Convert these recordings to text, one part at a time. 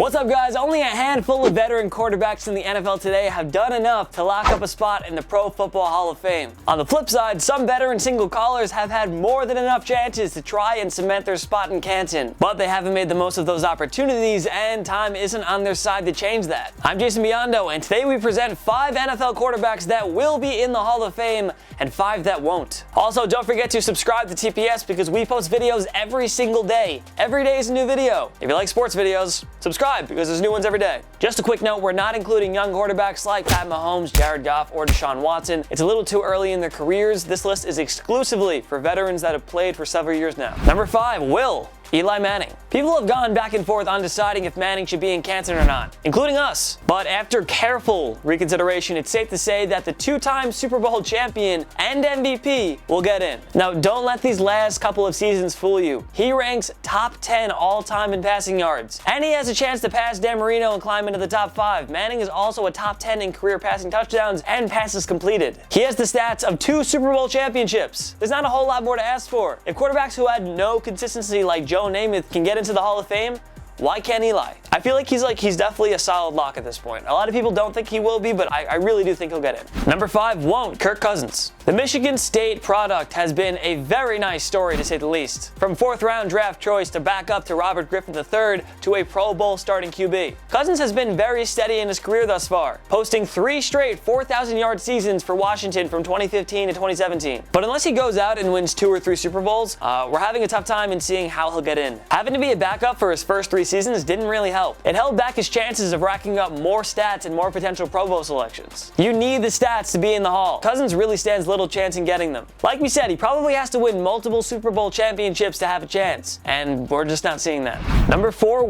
What's up, guys? Only a handful of veteran quarterbacks in the NFL today have done enough to lock up a spot in the Pro Football Hall of Fame. On the flip side, some veteran single callers have had more than enough chances to try and cement their spot in Canton, but they haven't made the most of those opportunities, and time isn't on their side to change that. I'm Jason Biondo, and today we present 5 NFL quarterbacks that will be in the Hall of Fame and 5 that won't. Also, don't forget to subscribe to TPS because we post videos every single day. Every day is a new video. If you like sports videos, subscribe because there's new ones every day. Just a quick note, we're not including young quarterbacks like Pat Mahomes, Jared Goff, or Deshaun Watson. It's a little too early in their careers. This list is exclusively for veterans that have played for several years now. Number 5, Eli Manning. People have gone back and forth on deciding if Manning should be in Canton or not, including us. But after careful reconsideration, it's safe to say that the 2-time Super Bowl champion and MVP will get in. Now, don't let these last couple of seasons fool you. He ranks top 10 all-time in passing yards, and he has a chance to pass Dan Marino and climb into the top 5. Manning is also a top 10 in career passing touchdowns and passes completed. He has the stats of 2 Super Bowl championships. There's not a whole lot more to ask for. If quarterbacks who had no consistency like Joe Namath can get into the Hall of Fame, why can't Eli? I feel like he's definitely a solid lock at this point. A lot of people don't think he will be, but I really do think he'll get in. Number 5 won't. Kirk Cousins. The Michigan State product has been a very nice story to say the least. From 4th round draft choice to back up to Robert Griffin III to a Pro Bowl starting QB. Cousins has been very steady in his career thus far, posting 3 straight 4,000-yard seasons for Washington from 2015 to 2017. But unless he goes out and wins 2 or 3 Super Bowls, we're having a tough time in seeing how he'll get in. Having to be a backup for his first 3 seasons didn't really help. It held back his chances of racking up more stats and more potential Pro Bowl selections. You need the stats to be in the Hall. Cousins really stands little chance in getting them. Like we said, he probably has to win multiple Super Bowl championships to have a chance, and we're just not seeing that. Number 4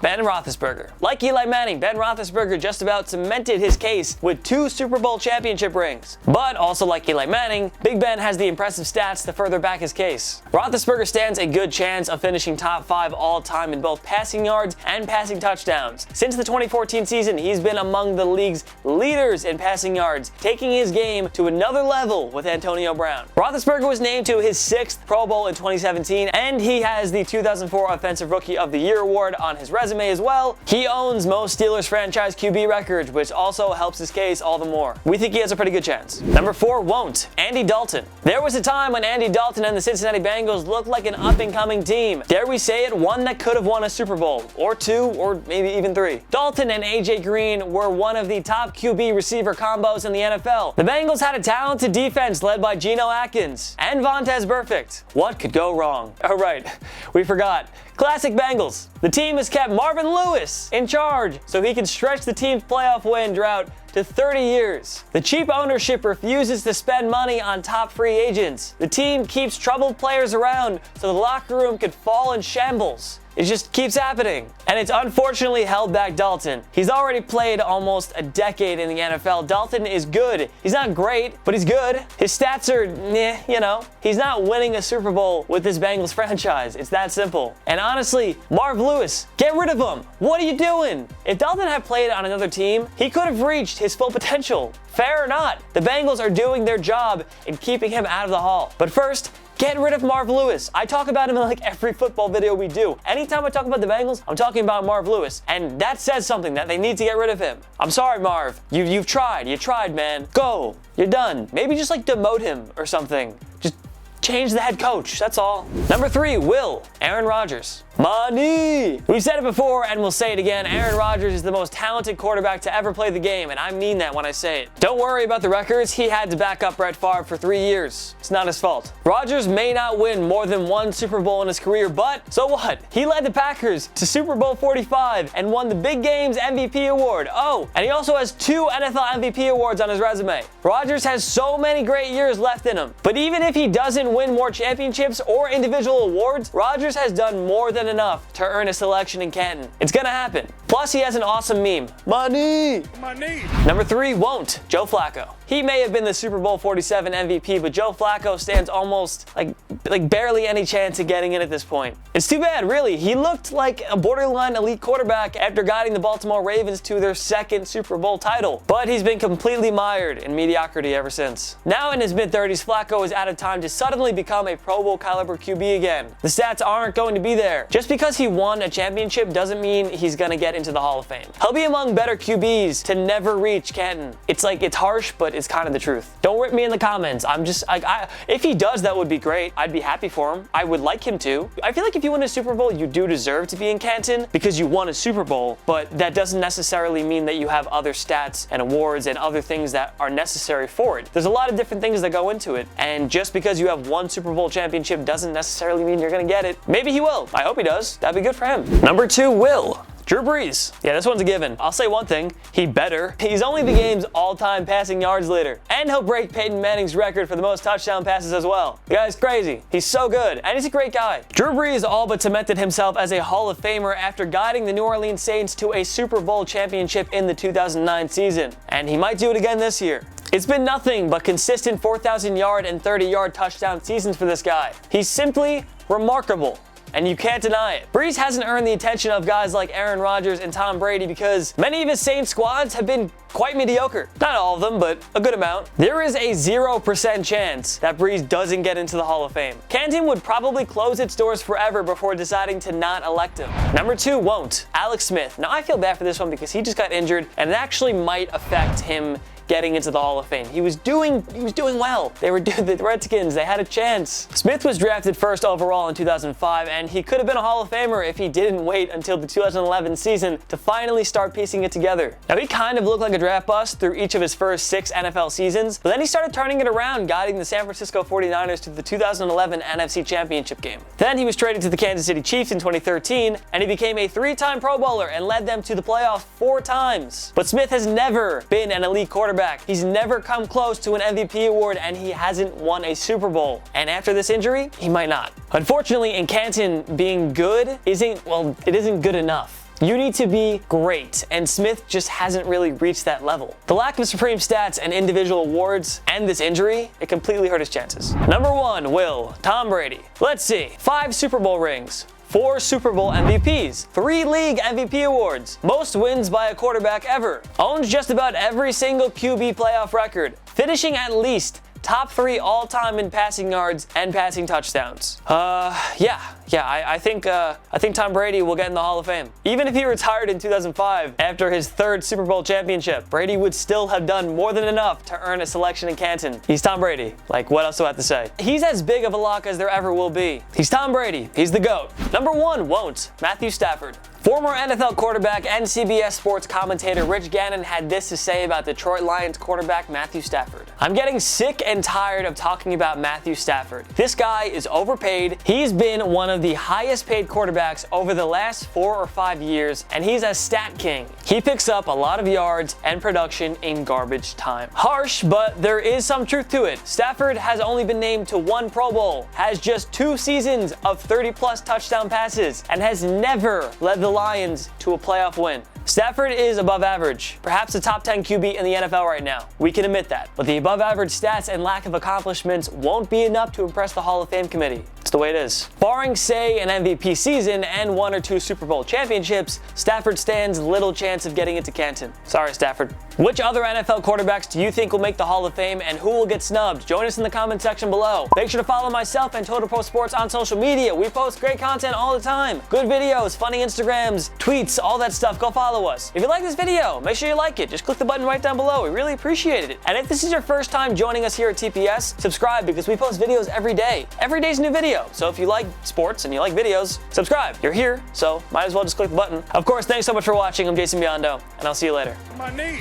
Ben Roethlisberger. Like Eli Manning, Ben Roethlisberger just about cemented his case with 2 Super Bowl championship rings. But also like Eli Manning, Big Ben has the impressive stats to further back his case. Roethlisberger stands a good chance of finishing top 5 all-time in both passing yards and passing touchdowns. Since the 2014 season, he's been among the league's leaders in passing yards, taking his game to another level with Antonio Brown. Roethlisberger was named to his 6th Pro Bowl in 2017, and he has the 2004 Offensive Rookie of the Year award on his resume as well. He owns most Steelers franchise QB records, which also helps his case all the more. We think he has a pretty good chance. Number 4 won't. Andy Dalton. There was a time when Andy Dalton and the Cincinnati Bengals looked like an up-and-coming team. Dare we say it, one that could have won a Super Bowl, or 2, or maybe even 3. Dalton and AJ Green were one of the top QB receiver combos in the NFL. The Bengals had a talented defense led by Geno Atkins and Vontaze Burfict. What could go wrong? Oh right, we forgot. Classic Bengals. The team has kept Marvin Lewis in charge so he can stretch the team's playoff win drought to 30 years. The cheap ownership refuses to spend money on top free agents. The team keeps troubled players around so the locker room could fall in shambles. It just keeps happening. And it's unfortunately held back Dalton. He's already played almost a decade in the NFL. Dalton is good. He's not great, but he's good. His stats are, He's not winning a Super Bowl with this Bengals franchise. It's that simple. And honestly, Marv Lewis, get rid of him. What are you doing? If Dalton had played on another team, he could have reached his full potential. Fair or not, the Bengals are doing their job in keeping him out of the Hall. But first, get rid of Marv Lewis. I talk about him in like every football video we do. Anytime I talk about the Bengals, I'm talking about Marv Lewis. And that says something that they need to get rid of him. I'm sorry, Marv. You've tried. You tried, man. Go. You're done. Maybe just like demote him or something. Just change the head coach. That's all. Number 3, Aaron Rodgers. Money! We've said it before and we'll say it again. Aaron Rodgers is the most talented quarterback to ever play the game, and I mean that when I say it. Don't worry about the records. He had to back up Brett Favre for 3 years. It's not his fault. Rodgers may not win more than 1 Super Bowl in his career, but so what? He led the Packers to Super Bowl 45 and won the Big Games MVP award. Oh, and he also has 2 NFL MVP awards on his resume. Rodgers has so many great years left in him. But even if he doesn't win more championships or individual awards, Rodgers has done more than enough to earn a selection in Canton. It's gonna happen. Plus, he has an awesome meme. Money! Money! Number 3 won't. Joe Flacco. he may have been the Super Bowl 47 MVP, but Joe Flacco stands almost like barely any chance of getting in at this point. It's too bad, really. He looked like a borderline elite quarterback after guiding the Baltimore Ravens to their second Super Bowl title, but he's been completely mired in mediocrity ever since. Now in his mid-30s, Flacco is out of time to suddenly become a Pro Bowl caliber QB again. The stats aren't going to be there. Just because he won a championship doesn't mean he's gonna get into the Hall of Fame. He'll be among better QBs to never reach Canton. It's harsh, but it's kind of the truth. Don't rip me in the comments. I'm just if he does, that would be great. I'd be happy for him. I would like him to. I feel like if you win a Super Bowl, you do deserve to be in Canton because you won a Super Bowl, but that doesn't necessarily mean that you have other stats and awards and other things that are necessary for it. There's a lot of different things that go into it, and just because you have one Super Bowl championship doesn't necessarily mean you're gonna get it. Maybe he will. I hope he does. That'd be good for him. Number 2, Will. Drew Brees. Yeah, this one's a given. I'll say one thing, he better. He's only the game's all-time passing yards leader, and he'll break Peyton Manning's record for the most touchdown passes as well. The guy's crazy. He's so good, and he's a great guy. Drew Brees all but cemented himself as a Hall of Famer after guiding the New Orleans Saints to a Super Bowl championship in the 2009 season, and he might do it again this year. It's been nothing but consistent 4,000-yard and 30-yard touchdown seasons for this guy. He's simply remarkable, and you can't deny it. Brees hasn't earned the attention of guys like Aaron Rodgers and Tom Brady because many of his Saints squads have been quite mediocre. Not all of them, but a good amount. There is a 0% chance that Brees doesn't get into the Hall of Fame. Canton would probably close its doors forever before deciding to not elect him. Number 2 won't. Alex Smith. Now I feel bad for this one because he just got injured, and it actually might affect him getting into the Hall of Fame. He was doing well. The Redskins, they had a chance. Smith was drafted first overall in 2005, and he could have been a Hall of Famer if he didn't wait until the 2011 season to finally start piecing it together. Now he kind of looked like a draft bust through each of his first 6 NFL seasons, but then he started turning it around, guiding the San Francisco 49ers to the 2011 NFC Championship game. Then he was traded to the Kansas City Chiefs in 2013, and he became a 3-time Pro Bowler and led them to the playoffs 4 times. But Smith has never been an elite quarterback. He's never come close to an MVP award, and he hasn't won a Super Bowl. And after this injury, he might not. Unfortunately, in Canton, being good isn't good enough. You need to be great, and Smith just hasn't really reached that level. The lack of supreme stats and individual awards and this injury, it completely hurt his chances. Number 1, Will. Tom Brady. Let's see. 5 Super Bowl rings. 4 Super Bowl MVPs, 3 league MVP awards, most wins by a quarterback ever, owns just about every single QB playoff record, finishing at least top 3 all-time in passing yards and passing touchdowns. I think Tom Brady will get in the Hall of Fame. Even if he retired in 2005 after his 3rd Super Bowl championship, Brady would still have done more than enough to earn a selection in Canton. He's Tom Brady. What else do I have to say? He's as big of a lock as there ever will be. He's Tom Brady. He's the GOAT. Number 1 won't. Matthew Stafford. Former NFL quarterback and CBS Sports commentator Rich Gannon had this to say about Detroit Lions quarterback Matthew Stafford. I'm getting sick and tired of talking about Matthew Stafford. This guy is overpaid. He's been one of the highest paid quarterbacks over the last 4 or 5 years, and he's a stat king. He picks up a lot of yards and production in garbage time. Harsh, but there is some truth to it. Stafford has only been named to 1 Pro Bowl, has just 2 seasons of 30-plus touchdown passes, and has never led the Lions to a playoff win. Stafford is above average, perhaps a top 10 QB in the NFL right now. We can admit that. But the above average stats and lack of accomplishments won't be enough to impress the Hall of Fame committee. It's the way it is. Barring, say, an MVP season and 1 or 2 Super Bowl championships, Stafford stands little chance of getting into Canton. Sorry, Stafford. Which other NFL quarterbacks do you think will make the Hall of Fame, and who will get snubbed? Join us in the comment section below. Make sure to follow myself and Total Pro Sports on social media. We post great content all the time. Good videos, funny Instagrams, tweets, all that stuff. Go follow us. If you like this video, make sure you like it. Just click the button right down below. We really appreciate it. And if this is your first time joining us here at TPS, subscribe because we post videos every day. Every day's a new video. So if you like sports and you like videos, subscribe. You're here, so might as well just click the button. Of course, thanks so much for watching. I'm Jason Biondo, and I'll see you later. My knee.